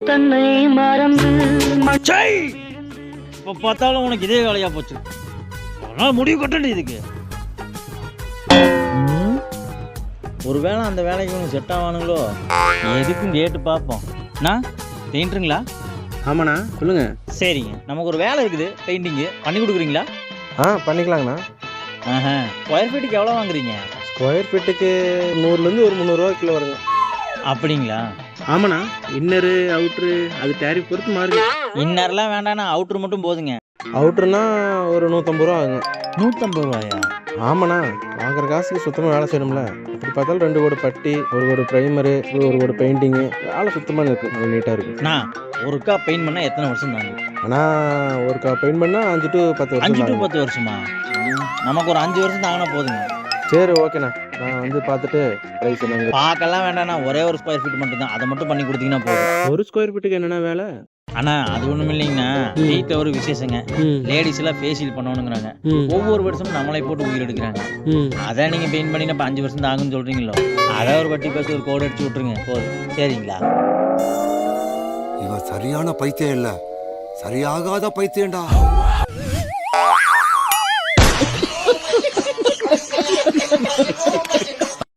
தன்னை மறந்து இப்போ பார்த்தாலும் உனக்கு இதே வேலையா போச்சு. அதனால் முடிவு கட்டண்டி இதுக்கு. ஒருவேளை அந்த வேலைக்கு உனக்கு செட் ஆவானுங்களோ எதுக்கும் கேட்டு பார்ப்போம். நான் பெயிண்டருங்களா? ஆமாண்ணா சொல்லுங்க. சரிங்க, நமக்கு ஒரு வேலை இருக்குது, பெயிண்டிங்கு பண்ணி கொடுக்குறீங்களா? பண்ணிக்கலாங்கண்ணா. ஸ்கொயர் ஃபீட்டுக்கு எவ்வளோ வாங்குறீங்க? ஸ்கொயர் ஃபீட்டுக்கு 100லேருந்து ஒரு 300 ரூபா கிலோ வருங்க. அப்படிங்களா? ஆமாண்ணா, இன்னரு அவுட்ரு அது டேரிஃப் பொறுத்து மாறுங்க. இன்னர்லாம் வேண்டாண்ணா, அவுட்ரு மட்டும் போதுங்க. அவுட்ருனா ஒரு 150 ரூபா ஆகுங்க. 150 ரூபாயா? ஆமாண்ணா, வாங்குற காசுக்கு சுத்தமாக வேலை செய்யணும்ல. அப்படி பார்த்தாலும் 2 கோடு பட்டி, 1 கோடு ப்ரைமரு, 1 கோடு பெயிண்டிங்கு, வேலை சுத்தமாக இருக்கும், அது நீட்டாக இருக்கும். நான் ஒருக்கா பெயிண்ட் பண்ணால் எத்தனை வருஷம் தாங்க? ஆனால் ஒரு பெயிண்ட் பண்ணால் 5 to 10 வருஷம். 5 to 10 வருஷமா? நமக்கு ஒரு 5 வருஷம் தாங்கினா போதுங்க. சரி ஓகேண்ணா, நான் வந்து பார்த்துட்டு ப்ரைஸ் என்னங்க. பார்க்கலாம் வேண்டாண்ணா, ஒரே ஒரு ஸ்கொயர் ஃபீட் மட்டும் தான், அதை மட்டும் பண்ணி கொடுத்தீங்கன்னா போதும். ஒரு ஸ்கொயர் ஃபீட்டுக்கு என்னென்ன வேலை? அண்ணா அது ஒன்றும் இல்லைங்கண்ணா, வீட்டில் ஒரு விசேஷங்க, லேடிஸ் எல்லாம் ஃபேஷியல் பண்ணணுங்கிறாங்க. ஒவ்வொரு வருஷமும் நம்மளை போட்டு உயிர் எடுக்கிறாங்க. அதான் நீங்கள் பெயிண்ட் பண்ணி இப்போ 5 வருஷம் தாங்குன்னு சொல்கிறீங்களோ, அதை ஒரு பட்டி பேசி ஒரு கோடு அடிச்சு விட்ருங்க போதும். சரிங்களா? இவன் சரியான பைத்தியம் இல்லை, சரியாகாத பைத்தியம்டா.